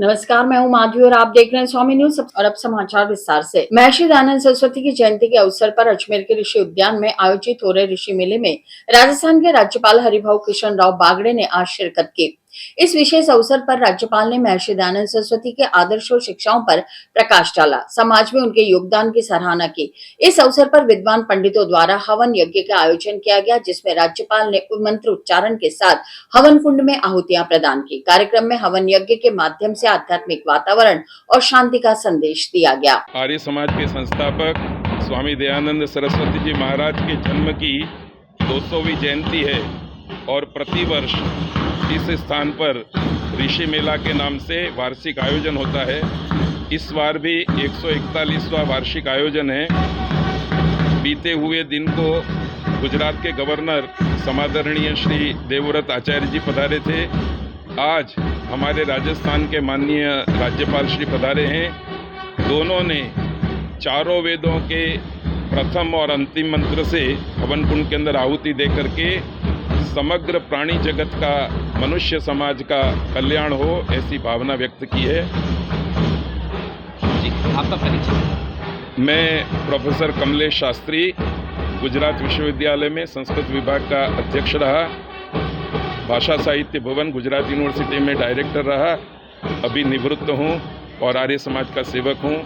नमस्कार, मैं हूं माधवी और आप देख रहे हैं स्वामी न्यूज। और अब समाचार विस्तार से। महर्षि दयानंद सरस्वती की जयंती के अवसर पर अजमेर के ऋषि उद्यान में आयोजित हो रहे ऋषि मेले में राजस्थान के राज्यपाल हरिभाऊ कृष्ण राव बागड़े ने आज शिरकत की। इस विशेष अवसर पर राज्यपाल ने महर्षि दयानंद सरस्वती के आदर्श और शिक्षाओं पर प्रकाश डाला, समाज में उनके योगदान की सराहना की। इस अवसर पर विद्वान पंडितों द्वारा हवन यज्ञ का आयोजन किया गया, जिसमें राज्यपाल ने मंत्र उच्चारण के साथ हवन कुंड में आहुतियां प्रदान की। कार्यक्रम में हवन यज्ञ के माध्यम से आध्यात्मिक वातावरण और शांति का संदेश दिया गया। आर्य समाज के संस्थापक स्वामी दयानंद सरस्वती जी महाराज के जन्म की 200वीं जयंती है और प्रतिवर्ष इस स्थान पर ऋषि मेला के नाम से वार्षिक आयोजन होता है। इस बार भी 141वां वार्षिक आयोजन है। बीते हुए दिन को गुजरात के गवर्नर समादरणीय श्री देवव्रत आचार्य जी पधारे थे। आज हमारे राजस्थान के माननीय राज्यपाल श्री पधारे हैं। दोनों ने चारों वेदों के प्रथम और अंतिम मंत्र से हवन कुंड के अंदर आहुति दे करके समग्र प्राणी जगत का, मनुष्य समाज का कल्याण हो, ऐसी भावना व्यक्त की है। जी, आपका परिचय? मैं प्रोफेसर कमलेश शास्त्री गुजरात विश्वविद्यालय में संस्कृत विभाग का अध्यक्ष रहा, भाषा साहित्य भवन गुजरात यूनिवर्सिटी में डायरेक्टर रहा, अभी निवृत्त हूँ और आर्य समाज का सेवक हूँ,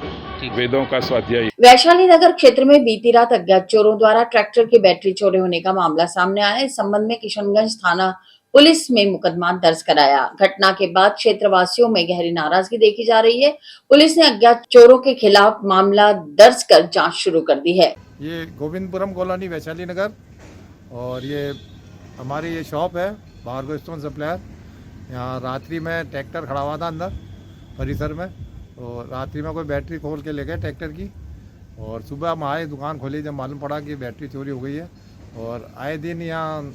वेदों का स्वाध्यायी। वैशाली नगर क्षेत्र में बीती रात अज्ञात चोरों द्वारा ट्रैक्टर की बैटरी चोरी होने का मामला सामने आया। इस संबंध में किशनगंज थाना पुलिस में मुकदमा दर्ज कराया। घटना के बाद क्षेत्रवासियों में गहरी नाराजगी देखी जा रही है। पुलिस ने अज्ञात चोरों के खिलाफ मामला दर्ज कर जांच शुरू कर दी है। ये गोविंदपुरम कॉलोनी वैशाली नगर और ये हमारी ये शॉप है भार्गव स्टोन सप्लायर। यहाँ रात्रि में ट्रैक्टर खड़ा हुआ था अंदर परिसर में, और रात्रि में कोई बैटरी खोल के ले गए ट्रैक्टर की, और सुबह हम आए दुकान खोली जब मालूम पड़ा कि बैटरी चोरी हो गई है। और आए दिन यहाँ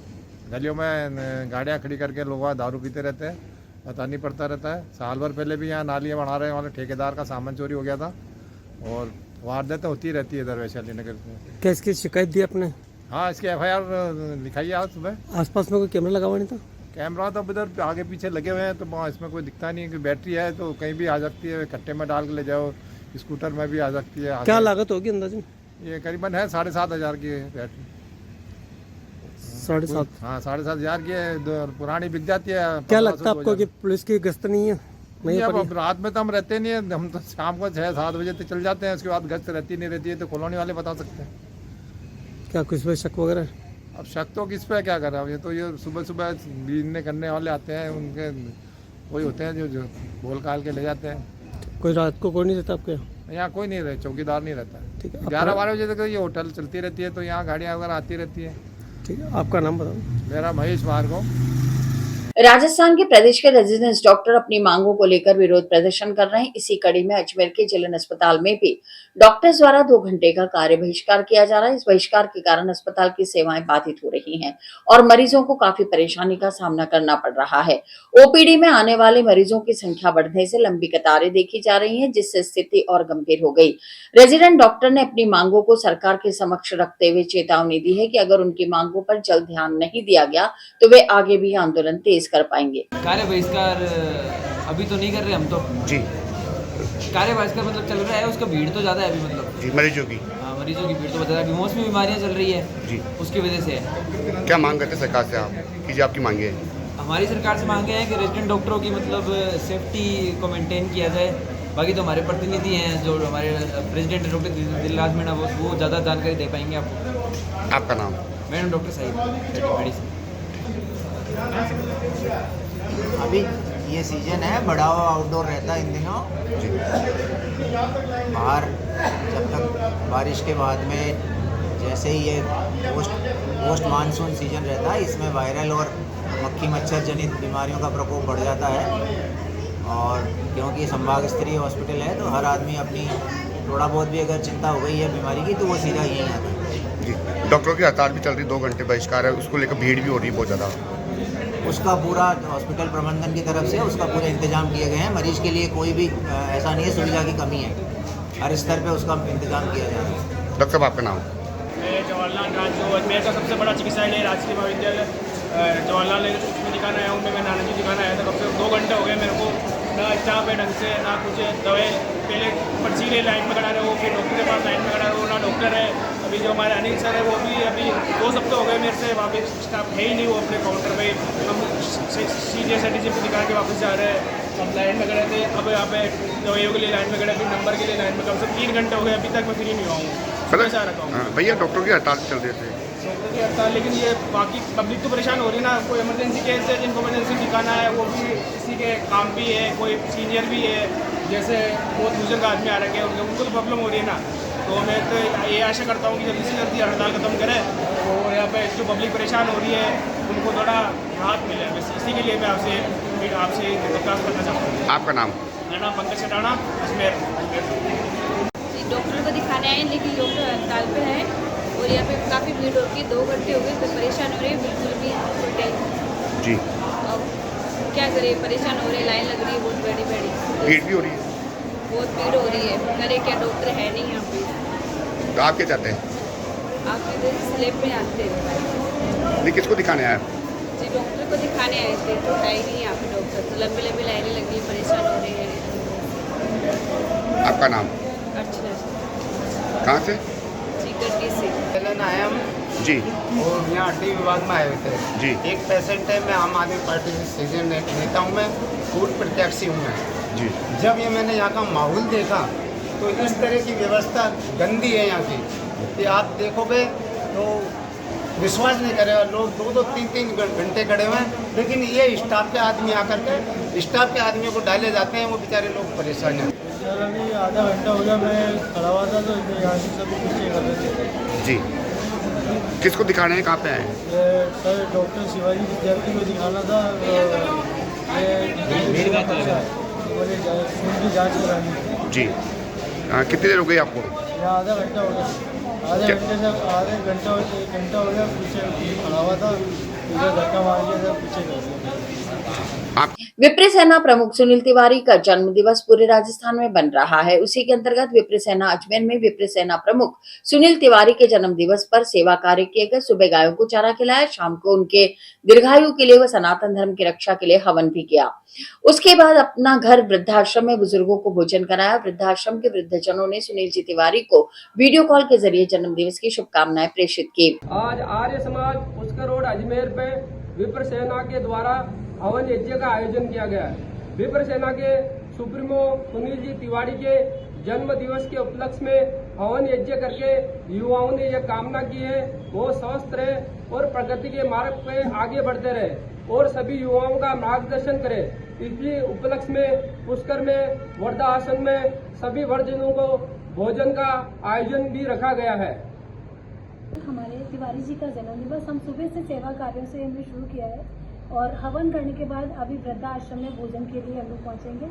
गलियों में गाड़ियाँ खड़ी करके लोग दारू पीते रहते हैं, पता नहीं पड़ता रहता है। साल भर पहले भी यहाँ नालियाँ बना रहे वाले ठेकेदार का सामान चोरी हो गया था, और वारदातें होती रहती है इधर वैशाली नगर में। क्या इसकी शिकायत दी आपने? हाँ, इसकी FIR लिखाई है आज सुबह। आसपास में कोई कैमरा लगा हुआ नहीं था? कैमरा तो इधर आगे पीछे लगे हुए हैं, तो इसमें कोई दिखता नहीं है कि बैटरी है तो कहीं भी आ सकती है, कट्टे में डाल के ले जाओ, स्कूटर में भी आ सकती है। क्या लागत होगी अंदाजन? ये करीबन है 7,500 की है बैटरी। 7,500? हाँ, 7,500 की है, पुरानी बिक जाती है। क्या लगता है आपको कि पुलिस की गश्त नहीं है? नहीं, अब रात में तो हम रहते नहीं है, हम तो शाम को 6-7 बजे तक चल जाते हैं, उसके बाद गश्त रहती नहीं रहती है, तो कॉलोनी वाले बता सकते हैं। क्या कुछ पे शक वगैरह? अब शक तो किस पे क्या कर रहा है, ये तो ये सुबह सुबह बीनने करने वाले आते हैं, उनके वही होते हैं जो बोल काल के ले जाते हैं। कोई रात को कोई नहीं रहता आपके यहाँ? कोई नहीं रहे, चौकीदार नहीं रहता है। ठीक है। 11-12 बजे तक ये होटल चलती रहती है, तो यहाँ गाड़ियाँ वगैरह आती रहती है। ठीक है, आपका नाम बताओ। मेरा महेश भार्गव। राजस्थान के प्रदेश के रेजिडेंस डॉक्टर अपनी मांगों को लेकर विरोध प्रदर्शन कर रहे हैं। इसी कड़ी में अजमेर के जिला अस्पताल में भी डॉक्टर्स द्वारा 2 घंटे का कार्य बहिष्कार किया जा रहा है। इस बहिष्कार के कारण अस्पताल की सेवाएं बाधित हो रही हैं और मरीजों को काफी परेशानी का सामना करना पड़ रहा है। OPD में आने वाले मरीजों की संख्या बढ़ने से लंबी कतारें देखी जा रही हैं, जिससे स्थिति और गंभीर हो गई। रेजिडेंट डॉक्टर ने अपनी मांगों को सरकार के समक्ष रखते हुए चेतावनी दी है कि अगर उनकी मांगों पर जल्द ध्यान नहीं दिया गया तो वे आगे भी आंदोलन तेज कर पाएंगे। कार्य बहिष्कार अभी तो नहीं कर रहे हम तो जी। कार्य बहिष्कार मतलब चल रहा है, उसका भीड़ तो ज़्यादा है अभी, मतलब जी मरीजों की। हाँ, मरीजों की भीड़ तो ज़्यादा है अभी, मौसमी बीमारियाँ चल रही है जी, उसकी वजह से है। क्या मांग करते सरकार से आप कि जो आपकी मांगे है? हमारी सरकार से मांगे हैं कि रेजिडेंट डॉक्टरों की मतलब सेफ्टी को मेंटेन किया जाए। बाकी तो हमारे प्रतिनिधि हैं जो हमारे प्रेसिडेंट डॉक्टर दिलराज मीणा, वो ज़्यादा जानकारी दे पाएंगे आपको। आपका नाम? Madam doctor Sahib medicine. अभी ये सीजन है, बड़ा हुआ आउटडोर रहता है इन दिनों। जी। बाहर जब तक बारिश के बाद में जैसे ही ये पोस्ट मानसून सीजन रहता है, इसमें वायरल और मक्खी मच्छर जनित बीमारियों का प्रकोप बढ़ जाता है। और क्योंकि संभाग स्तरीय हॉस्पिटल है, तो हर आदमी अपनी थोड़ा बहुत भी अगर चिंता हो गई है बीमारी की, तो वो सीधा यहीं आता है। जी, डॉक्टरों की हड़ताल भी चल रही, 2 घंटे बहिष्कार है, उसको लेकर भीड़ भी हो रही है बहुत ज़्यादा। उसका पूरा हॉस्पिटल प्रबंधन की तरफ से उसका पूरे इंतजाम किए गए हैं। मरीज के लिए कोई भी ऐसा नहीं है सुविधा की कमी है, हर स्तर पे उसका इंतजाम किया जा रहा है। डॉक्टर साहब आपका नाम? मैं जवाहरलाल राजू, अजमेर का सबसे बड़ा चिकित्सालय है राजकीय महाविद्यालय जवाहरलाल नेहरू में दिखाना आया हूँ। मैं नाना जी दिखाना आया था, कब से 2 घंटे हो गए मेरे को। ना स्टाफ है ढंग से, ना कुछ दवाई, पहले पर्ची ले लाइन में खड़ा रहे वो, फिर डॉक्टर के पास लाइन में खड़ा रहे वो, ना डॉक्टर है। अभी जो हमारे अनिल सर है वो भी अभी 2 हफ्ते हो गए मेरे से, वहाँ पे स्टाफ है ही नहीं, वो अपने काउंटर पे हम सीजे सिटीजन को दिखा के वापस जा रहे हैं। हम लाइन में खड़े थे, अब यहाँ पे दवाइयों के लिए लाइन में खड़े, फिर नंबर के लिए लाइन में, कम से कम 3 घंटे हो गए, अभी तक मैं फ्री नहीं हुआ हूँ। सुबह से आ रखा हूँ भैया डॉक्टर की हड़ताल चल रही थी। डॉक्टर की हड़ताल, लेकिन ये बाकी पब्लिक तो परेशान हो रही है ना। कोई इमरजेंसी केस है जिनको इमरजेंसी दिखाना है वो भी किसी के काम भी है, कोई सीनियर भी है, जैसे बहुत बुजुर्ग आदमी आ रखे हैं उनको तो प्रॉब्लम हो रही है ना। तो मैं तो ये आशा करता हूँ कि जल्दी से जल्दी हड़ताल खत्म करें और यहाँ पे जो पब्लिक परेशान हो रही है उनको थोड़ा राहत मिले। बस इसी के लिए मैं आपसे दरख्वास्त करना चाहता हूँ। आपका नाम? मेरा नाम पंकज चटाना, अजमेर। डॉक्टर को दिखाने आए लेकिन डॉक्टर हड़ताल पे है और यहाँ पे काफ़ी भीड़ होती है। 2 घंटे हो गए तो परेशान हो रहे हैं, बिल्कुल भी कोई टाइम जी अब क्या करें, परेशान हो रहे हैं, लाइन लग रही है बहुत बड़ी बड़ी, भीड़ भी हो रही है। बहुत भीड़ हो रही है। करे क्या, डॉक्टर है नहीं यहाँ पे। तो आप क्या चाहते हैं? आपके इधर स्लेब में आते हैं नहीं, किसको दिखाने आया? जी, डॉक्टर को दिखाने आए थे तो है ही नहीं यहाँ पे डॉक्टर, तो लंबी लंबी लाइनें लगी, परेशान हो रहे हैं। आपका नाम? अर्चना कहाँ से? जी, गड्डी से। पहले ना आए हम जी और यहाँ हड्डी विभाग में आए हुए थे जी। एक पेशेंट है, मैं आम आदमी पार्टी से सीनियर नेता हूँ, मैं पूर्व प्रत्याशी हूँ मैं जी। जब ये मैंने यहाँ का माहौल देखा तो इस तरह की व्यवस्था गंदी है यहाँ की कि आप देखोगे तो विश्वास नहीं करेगा। लोग 2-2, 3-3 घंटे खड़े हुए हैं, लेकिन ये स्टाफ के आदमी आकर के स्टाफ के आदमियों को डाले जाते हैं, वो बेचारे लोग परेशान हैं। सर अभी आधा घंटा हो गया मैं खड़ा हुआ था तो यहाँ से सभी पीछे कर रहे थे। जी किसको दिखाने हैं? कहाँ पे आए? सर डॉक्टर शिवाजी विद्यार्थी को दिखाना था, मुझे खून की जाँच करानी थी। जी कितनी देर हो गई आपको? यहाँ आधा घंटा हो गया, आधे घंटे से आधे घंटा 1 घंटा हो गया पीछे खड़ा हुआ था, इधर धक्का मार के इधर पीछे कर दिया। आप विप्र सेना प्रमुख सुनील तिवारी का जन्म दिवस पूरे राजस्थान में बन रहा है। उसी के अंतर्गत विप्र सेना अजमेर में विप्र सेना प्रमुख सुनील तिवारी के जन्म दिवस पर सेवा कार्य किए गए। सुबह गायों को चारा खिलाया, शाम को उनके दीर्घायु के लिए व सनातन धर्म की रक्षा के लिए हवन भी किया। उसके बाद अपना घर वृद्धाश्रम में बुजुर्गों को भोजन कराया। वृद्धाश्रम के वृद्धजनों ने सुनील जी तिवारी को वीडियो कॉल के जरिए जन्म दिवस की शुभकामनाएं प्रेषित की। आज आर्य समाज पुष्कर रोड अजमेर पे विप्र सेना के द्वारा हवन यज्ञ का आयोजन किया गया है। विप्र सेना के सुप्रीमो सुनील जी तिवारी के जन्म दिवस के उपलक्ष्य में हवन यज्ञ करके युवाओं ने यह कामना की है वो स्वस्थ रहे और प्रगति के मार्ग पे आगे बढ़ते रहे और सभी युवाओं का मार्गदर्शन करे। इसी उपलक्ष्य में पुष्कर में वृद्धाश्रम में सभी वृद्धजनों को भोजन का आयोजन भी रखा गया है। हमारे तिवारी जी का जन्म दिवस हम सुबह से सेवा कार्यों से हमने शुरू किया है और हवन करने के बाद अभी वृद्धाश्रम में भोजन के लिए हम लोग पहुँचेंगे,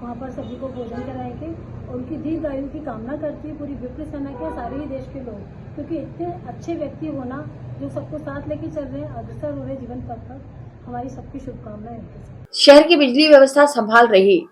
वहाँ पर सभी को भोजन कराएंगे और उनकी दीर्घायु की कामना करती है पूरी विप्र सेना के सारे ही देश के लोग, क्योंकि इतने अच्छे व्यक्ति होना जो सबको साथ लेके चल रहे हैं, अग्रसर हो रहे जीवन पथ पर, हमारी सबकी शुभकामनाएं हैं। शहर की बिजली व्यवस्था संभाल रही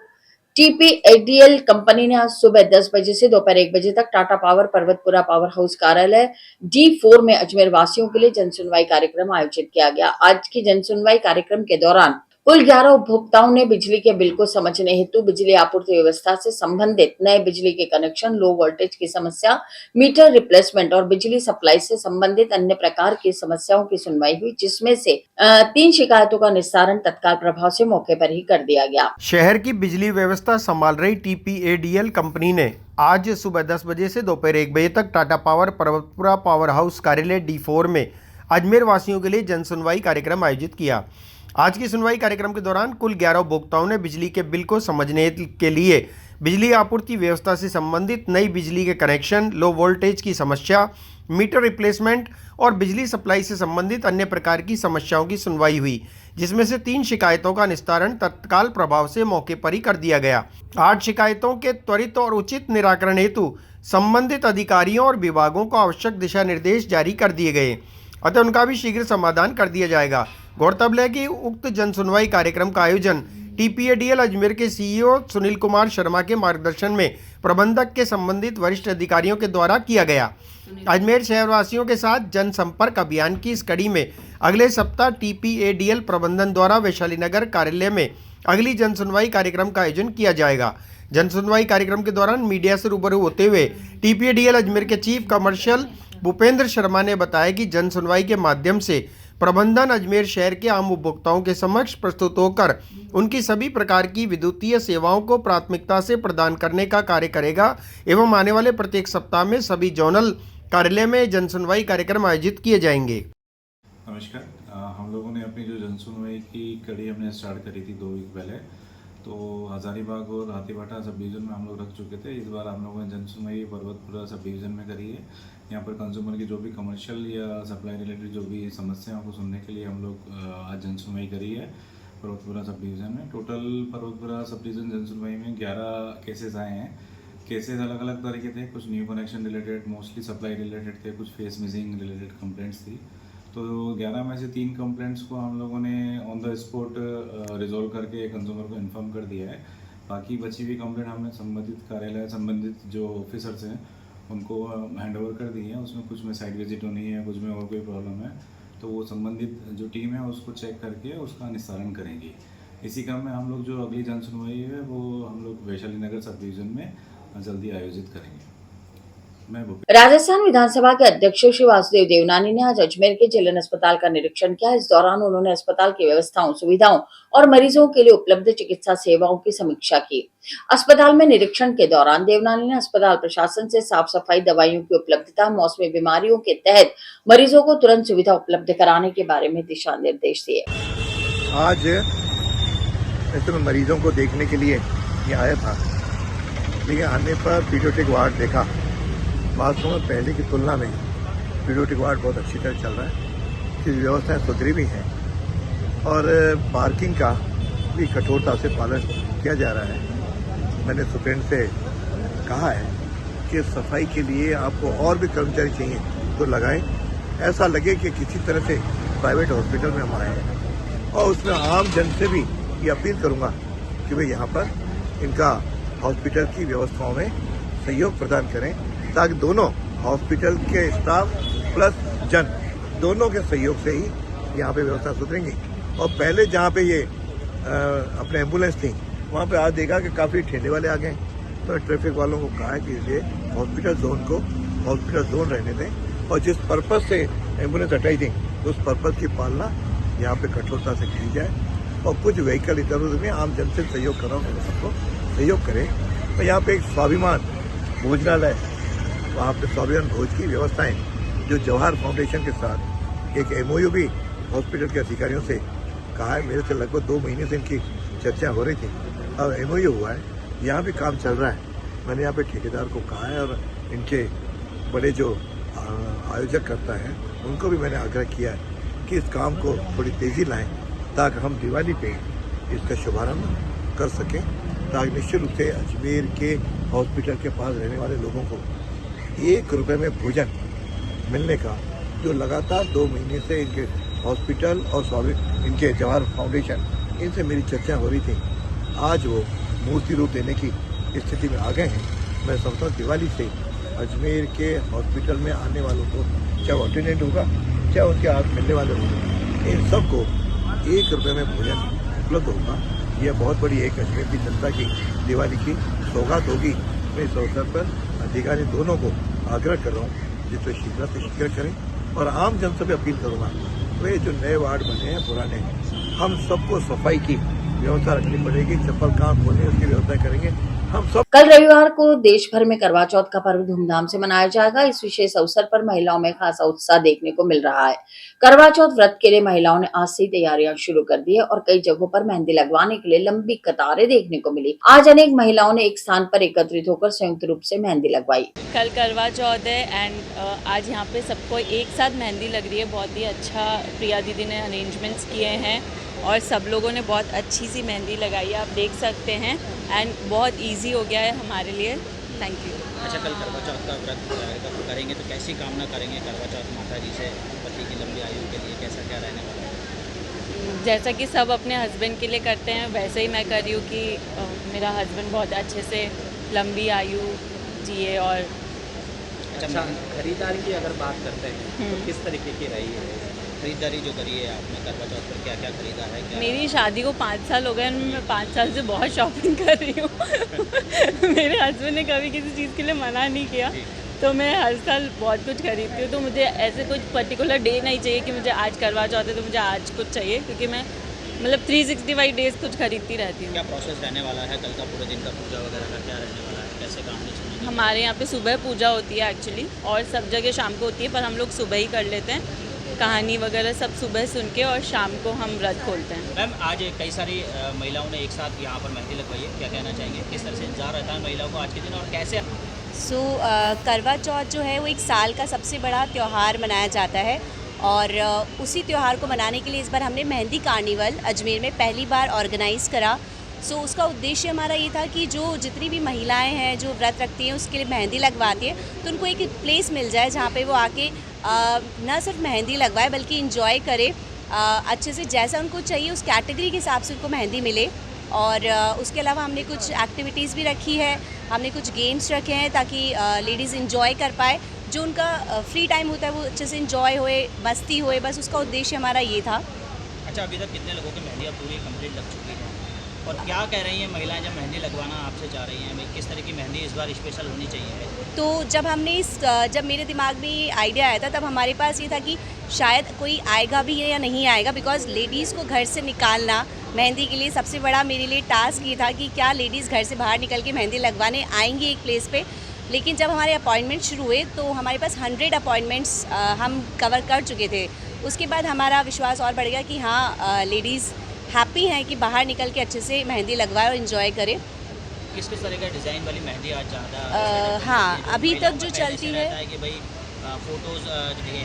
TPADL कंपनी ने आज सुबह 10 बजे से दोपहर 1 बजे तक Tata power Parbatpura power house कार्यालय D4 में अजमेर वासियों के लिए जनसुनवाई कार्यक्रम आयोजित किया गया। आज की जनसुनवाई कार्यक्रम के दौरान कुल 11 उपभोक्ताओं ने बिजली के बिल को समझने हेतु बिजली आपूर्ति व्यवस्था से संबंधित नए बिजली के कनेक्शन, लो वोल्टेज की समस्या, मीटर रिप्लेसमेंट और बिजली सप्लाई से संबंधित अन्य प्रकार की समस्याओं की सुनवाई हुई, जिसमें से 3 शिकायतों का निस्तारण तत्काल प्रभाव से मौके पर ही कर दिया गया। शहर की बिजली व्यवस्था संभाल रही TPADL कंपनी ने आज सुबह 10 बजे से दोपहर 1 बजे तक Tata power Parbatpura power house कार्यालय D4 में अजमेर वासियों के लिए जनसुनवाई कार्यक्रम आयोजित किया। आज की सुनवाई कार्यक्रम के दौरान कुल 11 उपभोक्ताओं ने बिजली के बिल को समझने के लिए बिजली आपूर्ति व्यवस्था से संबंधित नई बिजली के कनेक्शन, लो वोल्टेज की समस्या, मीटर रिप्लेसमेंट और बिजली सप्लाई से संबंधित अन्य प्रकार की समस्याओं की सुनवाई हुई, जिसमें से 3 शिकायतों का निस्तारण तत्काल प्रभाव से मौके पर ही कर दिया गया। 8 शिकायतों के त्वरित और उचित निराकरण हेतु संबंधित अधिकारियों और विभागों को आवश्यक दिशा निर्देश जारी कर दिए गए, अतः उनका भी शीघ्र समाधान कर दिया जाएगा। गौरतलब है कि उक्त जनसुनवाई कार्यक्रम का आयोजन TPADL अजमेर के CEO सुनील कुमार शर्मा के मार्गदर्शन में प्रबंधक के संबंधित वरिष्ठ अधिकारियों के द्वारा किया गया। अजमेर शहरवासियों के साथ जनसंपर्क अभियान की इस कड़ी में अगले सप्ताह TPADL प्रबंधन द्वारा वैशाली नगर कार्यालय में अगली जनसुनवाई कार्यक्रम का आयोजन किया जाएगा। जनसुनवाई कार्यक्रम के दौरान मीडिया से रूबरू होते हुए TPADL अजमेर के चीफ कमर्शियल भूपेंद्र शर्मा ने बताया कि जनसुनवाई के माध्यम से प्रबंधन अजमेर शहर के आम उपभोक्ताओं के समक्ष प्रस्तुत होकर उनकी सभी प्रकार की विद्युतीय सेवाओं को प्राथमिकता से प्रदान करने का कार्य करेगा एवं आने वाले प्रत्येक सप्ताह में सभी जोनल कार्यालय में जनसुनवाई कार्यक्रम आयोजित किए जाएंगे। नमस्कार, हम लोगों ने अपनी जो जनसुनवाई की कड़ी हमने स्टार्ट करी थी 2 वीक पहले, तो हज़ारीबाग और हाथीवाटा सब डिवीज़न में हम लोग रख चुके थे। इस बार हम लोगों ने जनसुनवाई पर्वतपुरा सब डिवीज़न में करी है। यहाँ पर कंज्यूमर की जो भी कमर्शियल या सप्लाई रिलेटेड जो भी समस्याओं को सुनने के लिए हम लोग आज जनसुनवाई करी है पर्वतपुरा सब डिवीज़न में। टोटल पर्वतपुरा सब डिवीज़न जनसुनवाई में 11 केसेस आए हैं। केसेस अलग अलग तरीके थे, कुछ new connection related, mostly supply related थे, कुछ फेस मिसिंग रिलेटेड कंप्लेंट्स थी। तो 11 में से 3 कंप्लेंट्स को हम लोगों ने ऑन द स्पॉट रिजॉल्व करके कंज्यूमर को इन्फॉर्म कर दिया है। बाकी बची हुई कंप्लेंट हमने संबंधित कार्यालय संबंधित जो ऑफिसर्स हैं उनको हैंड ओवर कर दी है। उसमें कुछ में साइट विजिट होनी है, कुछ में और कोई प्रॉब्लम है, तो वो संबंधित जो टीम है उसको चेक करके उसका निस्तारण करेंगी। इसी क्रम में हम लोग जो अगली जनसुनवाई है वो हम लोग वैशाली नगर सब डिवीज़न में जल्दी आयोजित करेंगे। राजस्थान विधानसभा के अध्यक्ष श्री वासुदेव देवनानी ने आज अजमेर के जिला अस्पताल का निरीक्षण किया। इस दौरान उन्होंने अस्पताल की व्यवस्थाओं, सुविधाओं और मरीजों के लिए उपलब्ध चिकित्सा सेवाओं की समीक्षा की। अस्पताल में निरीक्षण के दौरान देवनानी ने अस्पताल प्रशासन से साफ सफाई, दवाइयों की उपलब्धता, मौसमी बीमारियों के तहत मरीजों को तुरंत सुविधा उपलब्ध कराने के बारे में दिशा निर्देश दिए। आज ऐसे में मरीजों को देखने के लिए ये आया था, लेकिन आने पर पीडियाट्रिक वार्ड देखा। वास्तव में पहले की तुलना में पीडियाट्रिक वार्ड बहुत अच्छी तरह चल रहा है, इसकी व्यवस्थाएं सुधरी भी हैं और पार्किंग का भी कठोरता से पालन किया जा रहा है। मैंने सुप्रीम से कहा है कि सफाई के लिए आपको और भी कर्मचारी चाहिए तो लगाएं, ऐसा लगे कि किसी तरह से प्राइवेट हॉस्पिटल में हम आए हैं। और उसमें आम जन से भी ये अपील करूंगा कि भाई यहाँ पर इनका हॉस्पिटल की व्यवस्थाओं में सहयोग प्रदान करें, ताकि दोनों हॉस्पिटल के स्टाफ प्लस जन दोनों के सहयोग से ही यहाँ पे व्यवस्था सुधरेंगी। और पहले जहाँ पे ये अपने एम्बुलेंस थी वहाँ पे आज देखा कि काफ़ी ठेले वाले आ गए, तो ट्रैफिक वालों को कहा है कि ये हॉस्पिटल जोन को हॉस्पिटल जोन रहने दें और जिस पर्पज़ से एम्बुलेंस हटाई थी उस पर्पज़ की पालना यहाँ पे कठोरता से की जाए। और कुछ व्हीकल इधर उधर में आम जन से सहयोग कर रहा हूँ, सबको सहयोग करें। तो यहाँ पे एक स्वाभिमान भोजनालय, वहाँ पे स्वाभिमान भोज की व्यवस्थाएं जो जवाहर फाउंडेशन के साथ एक MOU भी हॉस्पिटल के अधिकारियों से कहा है। मेरे से लगभग 2 महीने से इनकी चर्चा हो रही थी और MOU हुआ है, यहाँ भी काम चल रहा है। मैंने यहाँ पे ठेकेदार को कहा है और इनके बड़े जो आयोजक करता है उनको भी मैंने आग्रह किया है कि इस काम को थोड़ी तेज़ी लाएँ ताकि हम दिवाली पे इसका शुभारंभ कर सकें, ताकि निश्चित रूप से अजमेर के हॉस्पिटल के पास रहने वाले लोगों को 1 रुपये में भोजन मिलने का जो लगातार 2 महीने से इनके हॉस्पिटल और इनके जवाहर फाउंडेशन इनसे मेरी चर्चा हो रही थी, आज वो मूर्ति रूप देने की स्थिति में आ गए हैं। मैं समझता हूँ दिवाली से अजमेर के हॉस्पिटल में आने वालों को, चाहे अटेंडेंट होगा चाहे उनके हाथ मिलने वाले होंगे, इन सबको 1 रुपये में भोजन उपलब्ध होगा। यह बहुत बड़ी एक अजमेर की जनता की दिवाली की सौगात होगी। मैं इस अवसर पर अधिकारी दोनों को आग्रह कर रहा हूँ जिससे शीघ्र से शीघ्र करें और आम जन से भी अपील करूँगा, वे जो नए वार्ड बने हैं पुराने, हम सबको सफाई की व्यवस्था रखनी पड़ेगी, चप्पल कहाँ खोलने उसकी व्यवस्था करेंगे हम सब। कल रविवार को देश भर में करवा चौथ का पर्व धूमधाम से मनाया जाएगा। इस विशेष अवसर पर महिलाओं में खासा उत्साह देखने को मिल रहा है। करवा चौथ व्रत के लिए महिलाओं ने आज से तैयारियां शुरू कर दी है और कई जगहों पर मेहंदी लगवाने के लिए लंबी कतारें देखने को मिली। आज अनेक महिलाओं ने एक स्थान पर एकत्रित होकर संयुक्त रूप से मेहंदी लगवाई। कल करवा चौथ है एंड आज यहाँ पे सबको एक साथ मेहंदी लग रही है। बहुत ही अच्छा प्रिया दीदी ने अरेंजमेंट्स किए हैं और सब लोगों ने बहुत अच्छी सी मेहंदी लगाई है, आप देख सकते हैं एंड बहुत इजी हो गया है हमारे लिए। Thank you. अच्छा, कल करवा चौथ का व्रत करेंगे तो कैसी कामना करेंगे करवा चौथ माता जी से पति की लंबी आयु के लिए, कैसा क्या रहने वाला है? जैसा कि सब अपने हस्बैंड के लिए करते हैं वैसे ही मैं कर रही हूँ कि मेरा हस्बैंड बहुत अच्छे से लंबी आयु जिए। और अच्छा, खरीदारी की अगर बात करते हैं तो किस तरीके की रही है? खरीदारी जो करी है आपने करवा चौथ पर, क्या क्या खरीदा है? क्या मेरी शादी को 5 साल हो गए, मैं 5 साल से बहुत शॉपिंग कर रही हूँ। मेरे हस्बैंड ने कभी किसी चीज़ के लिए मना नहीं किया, तो मैं हर साल बहुत कुछ खरीदती हूँ। तो मुझे ऐसे कुछ पर्टिकुलर डे नहीं चाहिए कि मुझे आज करवा चौथ है तो मुझे आज कुछ चाहिए, क्योंकि मैं मतलब 365 डेज कुछ खरीदती रहती हूँ। क्या प्रोसेस रहने वाला है कल का, पूरे दिन का पूजा वगैरह का क्या रहने वाला है, कैसे काम नहीं? हमारे यहाँ पे सुबह पूजा होती है एक्चुअली, और सब जगह शाम को होती है, पर हम लोग सुबह ही कर लेते हैं। कहानी वगैरह सब सुबह सुन के और शाम को हम व्रत खोलते हैं। मैम, आज कई सारी महिलाओं ने एक साथ यहाँ पर मेहंदी लगवाई है, क्या कहना चाहेंगे? किस तरह से इंतजार रहता है महिलाओं को आज के दिन, और कैसे? करवा चौथ जो है वो एक साल का सबसे बड़ा त्यौहार मनाया जाता है, और उसी त्यौहार को मनाने के लिए इस बार हमने मेहंदी कार्निवल अजमेर में पहली बार ऑर्गेनाइज़ करा। उसका उद्देश्य हमारा ये था कि जो जितनी भी महिलाएं हैं जो व्रत रखती हैं उसके लिए मेहंदी लगवाती है, तो उनको एक प्लेस मिल जाए जहाँ पे वो आके न सिर्फ मेहंदी लगवाए बल्कि इंजॉय करे अच्छे से, जैसा उनको चाहिए उस कैटेगरी के हिसाब से उनको मेहंदी मिले। और उसके अलावा हमने कुछ एक्टिविटीज़ भी रखी है, हमने कुछ गेम्स रखे हैं ताकि लेडीज़ इंजॉय कर पाए, जो उनका फ्री टाइम होता है वो अच्छे से इंजॉय होए, मस्ती होए, बस उसका उद्देश्य हमारा ये था। अच्छा, अभी तक कितने लोगों की मेहंदी अब पूरी कंप्लीट लग चुकी है, और क्या कह रही हैं महिलाएं जब मेहंदी लगवाना आपसे चाह रही हैं? किस तरह की मेहंदी इस बार स्पेशल होनी चाहिए? तो जब मेरे दिमाग में ये आइडिया आया था तब हमारे पास ये था कि शायद कोई आएगा भी या नहीं आएगा, बिकॉज़ लेडीज़ को घर से निकालना मेहंदी के लिए सबसे बड़ा मेरे लिए टास्क ये था कि क्या लेडीज़ घर से बाहर निकल के मेहंदी लगवाने आएंगी एक प्लेस पे। लेकिन जब हमारे अपॉइंटमेंट शुरू हुए तो हमारे पास 100 अपॉइंटमेंट्स हम कवर कर चुके थे। उसके बाद हमारा विश्वास और बढ़ गया कि हाँ, लेडीज़ हैप्पी हैं कि बाहर निकल के अच्छे से मेहंदी लगवाए और इन्जॉय करें। किस किस तरह का डिज़ाइन वाली मेहंदी आज ज़्यादा? हाँ, अभी तक जो चलती है कि भाई फ़ोटोज़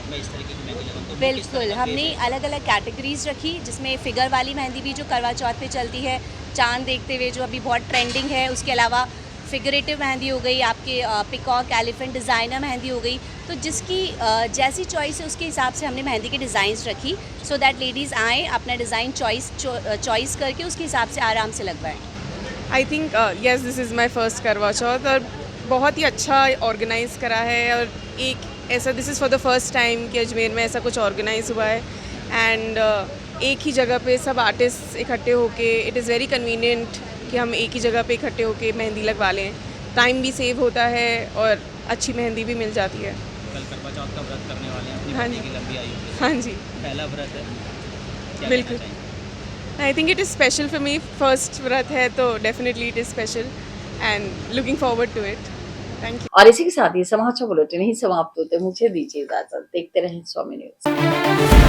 मैं इस तरीके की मेहंदी लगाऊँ, तो बिल्कुल हमने अलग अलग कैटेगरीज रखी, जिसमें फ़िगर वाली मेहंदी भी जो करवा चौथ पे चलती है, चांद देखते हुए जो अभी बहुत ट्रेंडिंग है, उसके अलावा फिगरेटिव मेहंदी हो गई, आपके पिकॉक एलिफेंट डिज़ाइनर मेहंदी हो गई। तो जिसकी जैसी चॉइस है उसके हिसाब से हमने मेहंदी की डिज़ाइंस रखी, सो दैट लेडीज़ आएँ अपना डिज़ाइन चॉइस करके उसके हिसाब से आराम से लगवाएं। I think yes, this is my first करवा चौथ, और बहुत ही अच्छा ऑर्गेनाइज़ करा है, और एक ऐसा this is for the first time कि अजमेर में ऐसा कुछ ऑर्गेनाइज़ हुआ है। एंड एक ही जगह पे सब आर्टिस्ट इकट्ठे होके, इट इज़ वेरी कन्वीनियंट कि हम एक ही जगह पे इकट्ठे होके मेहंदी लगवा लें, टाइम भी सेव होता है और अच्छी मेहंदी भी मिल जाती है। कल करवा चौथ का व्रत करने वाले हैं अपनी हाँ पति की लंबी आयु के लिए। हाँ जी, पहला व्रत है, क्या बिल्कुल। कहना चाहेंगे? I think it is special for me, first व्रत है तो definitely it is special and looking forward to it. Thank you. और इसी के साथ ये समाचार बुलेटिन ही समाप्त होते, मुझे दीजिए इजाजत, देखते रहें स्वामी न्यूज।